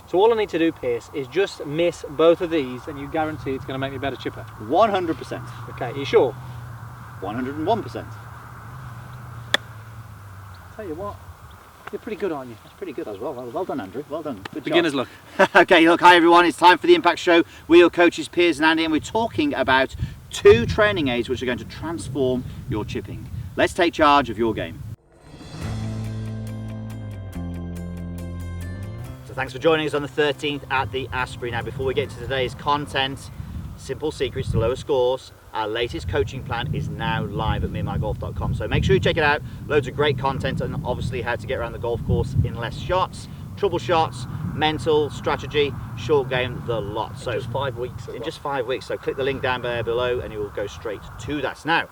So all I need to do, Pierce, is just miss both of these and you guarantee it's going to make me a better chipper. 100%. Okay, are you sure? 101%. Tell you what, you're pretty good, aren't you? That's pretty good as well. Well done, Andrew. Well done. Good Beginner's job. luck. Okay, look, hi everyone. It's time for the Impact Show. We're your coaches, Piers and Andy, and we're talking about 2 training aids which are going to transform your chipping. Let's take charge of your game. So thanks for joining us on the 13th at the Asprey. Now, before we get to today's content, simple secrets to lower scores. Our latest coaching plan is now live at meandmygolf.com. So make sure you check it out. Loads of great content and obviously how to get around the golf course in less shots, trouble shots, mental, strategy, short game, the lot. So just 5 weeks. In just 5 weeks. So click the link down there below and you will go straight to that. Now,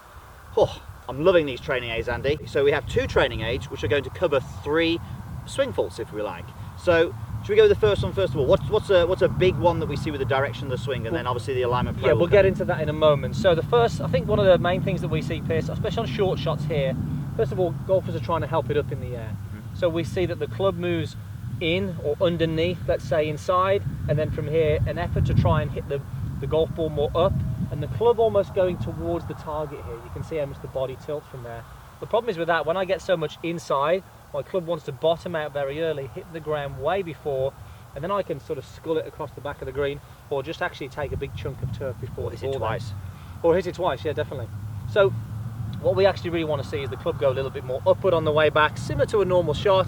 I'm loving these training aids, Andy. So we have 2 training aids which are going to cover 3 swing faults, if we like. So should we go with the first one first of all? What's a big one that we see with the direction of the swing, and then obviously the alignment pro? Yeah, we'll get into that in a moment. So the first, I think one of the main things that we see, Pierce, especially on short shots here, first of all, golfers are trying to help it up in the air. So we see that the club moves in or underneath, let's say inside, and then from here an effort to try and hit the golf ball more up, and the club almost going towards the target here. You can see how much the body tilts from there. The problem is with that, when I get so much inside, my club wants to bottom out very early, hit the ground way before, and then I can sort of scull it across the back of the green, or just actually take a big chunk of turf before hit it twice. Or hit it twice, yeah, definitely. So what we actually really want to see is the club go a little bit more upward on the way back, similar to a normal shot,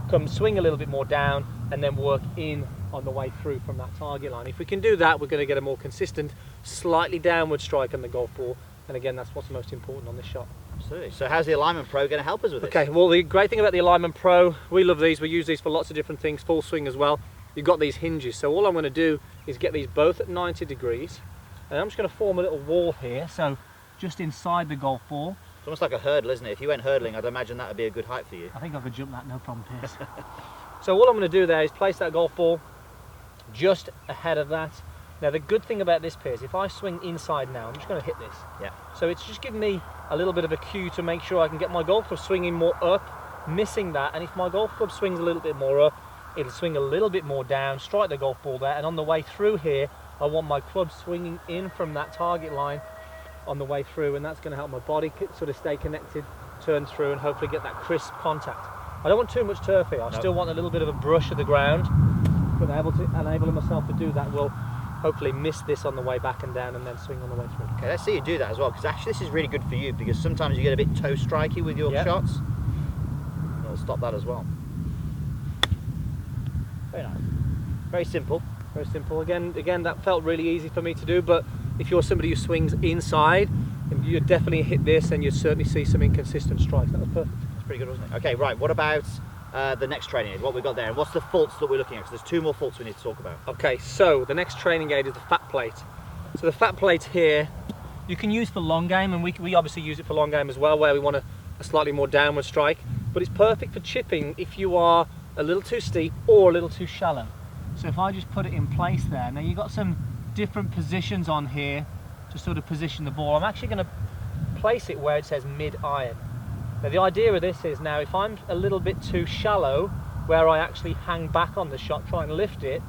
come swing a little bit more down, and then work in on the way through from that target line. If we can do that, we're going to get a more consistent, slightly downward strike on the golf ball, and again, that's what's most important on this shot. Absolutely. So how's the Alignment Pro going to help us with this? Okay, well the great thing about the Alignment Pro, we love these, we use these for lots of different things, full swing as well. You've got these hinges, so all I'm going to do is get these both at 90 degrees, and I'm just going to form a little wall here, so just inside the golf ball. It's almost like a hurdle, isn't it? If you went hurdling, I'd imagine that would be a good height for you. I think I could jump that, no problem, Pierce. So all I'm going to do there is place that golf ball just ahead of that. Now the good thing about this, Piers, if I swing inside now, I'm just going to hit this. Yeah. So it's just giving me a little bit of a cue to make sure I can get my golf club swinging more up, missing that, and if my golf club swings a little bit more up, it'll swing a little bit more down, strike the golf ball there, and on the way through here, I want my club swinging in from that target line on the way through, and that's going to help my body sort of stay connected, turn through, and hopefully get that crisp contact. I don't want too much turf here, I still want a little bit of a brush of the ground, but enabling myself to do that will hopefully miss this on the way back and down and then swing on the way through. Okay, let's see you do that as well, because actually this is really good for you, because sometimes you get a bit toe strikey with your shots. It'll stop that as well. Very nice. Very simple. Very simple. Again, that felt really easy for me to do, but if you're somebody who swings inside, you'd definitely hit this and you'd certainly see some inconsistent strikes. That was perfect. That's pretty good, wasn't it? Okay, right, what about the next training aid, what we've got there, and what's the faults that we're looking at? Because there's 2 more faults we need to talk about. Okay, so the next training aid is the fat plate. So the fat plate here, you can use for long game, and we obviously use it for long game as well, where we want a slightly more downward strike, but it's perfect for chipping if you are a little too steep or a little too shallow. So if I just put it in place there, now you've got some different positions on here to sort of position the ball. I'm actually going to place it where it says mid-iron. Now the idea of this is, now if I'm a little bit too shallow, where I actually hang back on the shot, try and lift it,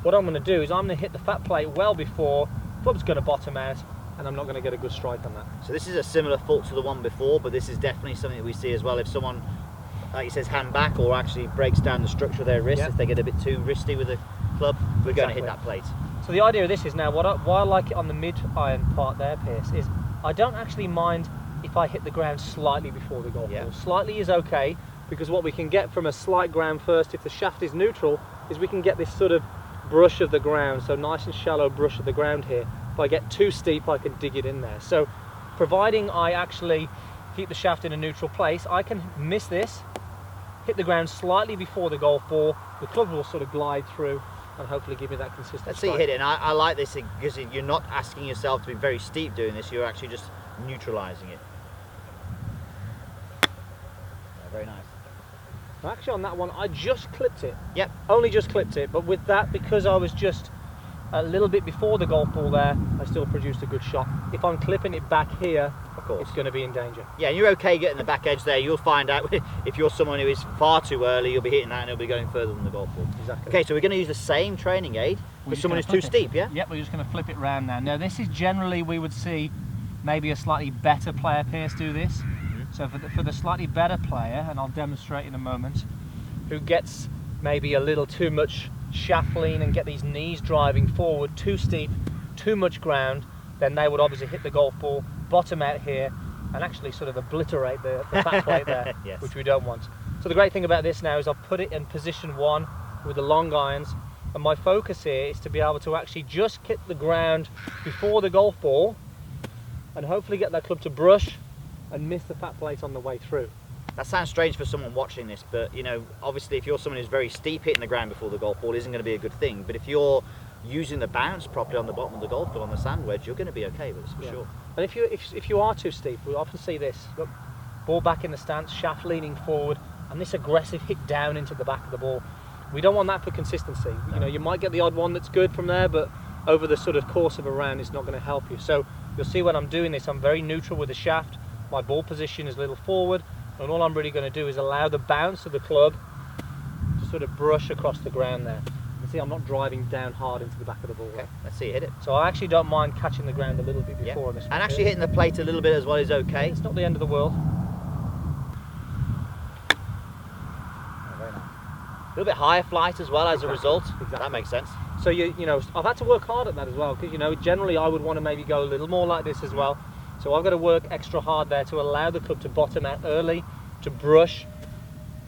what I'm going to do is I'm going to hit the fat plate well before, club's going to bottom out, and I'm not going to get a good strike on that. So this is a similar fault to the one before, but this is definitely something that we see as well. If someone, like he says, hand back or actually breaks down the structure of their wrist, if they get a bit too wristy with the club, we're going to hit that plate. So the idea of this is, now why I like it on the mid-iron part there, Pierce, is I don't actually mind if I hit the ground slightly before the golf ball. Slightly is okay, because what we can get from a slight ground first, if the shaft is neutral, is we can get this sort of brush of the ground, so nice and shallow brush of the ground here. If I get too steep, I can dig it in there. So providing I actually keep the shaft in a neutral place, I can miss this, hit the ground slightly before the golf ball, the club will sort of glide through and hopefully give me that consistent Let's see you hit it, and I like this because you're not asking yourself to be very steep doing this, you're actually just neutralising it. Yeah, very nice. Actually on that one, I just clipped it. Yep. Only just clipped it, but with that, because I was just a little bit before the golf ball there, I still produced a good shot. If I'm clipping it back here, Of course. it's going to be in danger. Yeah, and you're okay getting the back edge there. You'll find out if you're someone who is far too early, you'll be hitting that and it'll be going further than the golf ball. Exactly. Okay, so we're going to use the same training aid We're for just someone gonna who's too flip it. steep, yeah? Yep, we're just going to flip it round now. Now this is generally, we would see maybe a slightly better player, Pierce, do this. So for the slightly better player, and I'll demonstrate in a moment, who gets maybe a little too much shaft lean and get these knees driving forward, too steep, too much ground, then they would obviously hit the golf ball, bottom out here, and actually sort of obliterate the fat plate there, Yes. which we don't want. So the great thing about this now is I've put it in position 1 with the long irons, and my focus here is to be able to actually just hit the ground before the golf ball and hopefully get that club to brush and miss the fat plate on the way through. That sounds strange for someone watching this, but you know, obviously if you're someone who's very steep, hitting the ground before the golf ball isn't going to be a good thing. But if you're using the bounce properly on the bottom of the golf ball on the sand wedge, you're going to be okay with this for Yeah. sure. And if you are too steep, we often see this. Look, ball back in the stance, shaft leaning forward, and this aggressive hit down into the back of the ball. We don't want that for consistency. You know, you might get the odd one that's good from there, but over the sort of course of a round, it's not going to help you. So you'll see when I'm doing this, I'm very neutral with the shaft. My ball position is a little forward, and all I'm really going to do is allow the bounce of the club to sort of brush across the ground there. You can see I'm not driving down hard into the back of the ball. Okay, let's see you hit it. So I actually don't mind catching the ground a little bit Yeah. before on this one And actually here. hitting the plate a little bit as well is okay. It's not the end of the world. Very nice. A little bit higher flight as well as a result. Exactly. That makes sense. So you know, I've had to work hard at that as well, because you know, generally I would want to maybe go a little more like this as well. So I've got to work extra hard there to allow the club to bottom out early, to brush,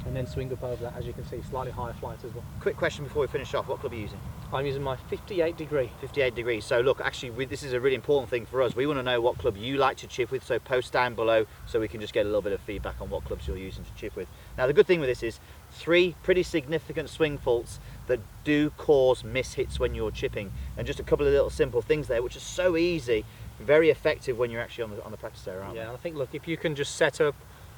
and then swing up over that. As you can see, slightly higher flight as well. Quick question before we finish off. What club are you using? I'm using my 58 degree. 58 degrees. So look, actually this is a really important thing for us. We want to know what club you like to chip with, so post down below so we can just get a little bit of feedback on what clubs you're using to chip with. Now the good thing with this is 3 pretty significant swing faults that do cause miss hits when you're chipping, and just a couple of little simple things there which are so easy, very effective when you're actually on the practice area, aren't Yeah, and I think, look, if you can just set up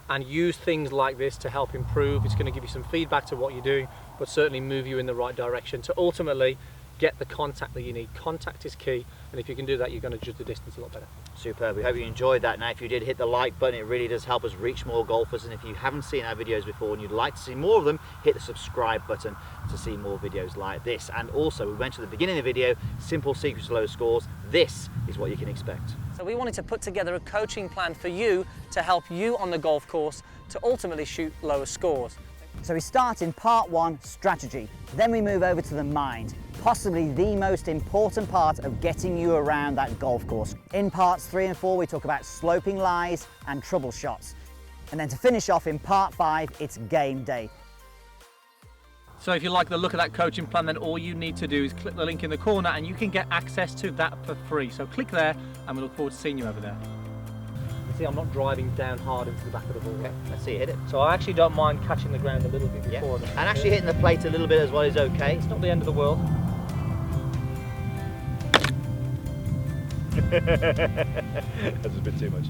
and use things like this to help improve, it's going to give you some feedback to what you're doing, but certainly move you in the right direction to ultimately get the contact that you need. Contact is key, and if you can do that, you're going to judge the distance a lot better. Superb. We hope you enjoyed that. Now if you did, hit the like button. It really does help us reach more golfers, and if you haven't seen our videos before and you'd like to see more of them, hit the subscribe button to see more videos like this. And also, we mentioned at the beginning of the video, simple secrets to low scores. This is what you can expect. So we wanted to put together a coaching plan for you to help you on the golf course to ultimately shoot lower scores. So we start in part 1, strategy. Then we move over to the mind, possibly the most important part of getting you around that golf course. In parts 3 and 4, we talk about sloping lies and trouble shots. And then to finish off in part 5, it's game day. So if you like the look of that coaching plan, then all you need to do is click the link in the corner and you can get access to that for free. So click there, and we look forward to seeing you over there. You see, I'm not driving down hard into the back of the ball. Okay, let's see you hit it. So I actually don't mind catching the ground a little bit Yeah. before. And actually hitting the plate a little bit as well is okay. It's not the end of the world. That's a bit too much.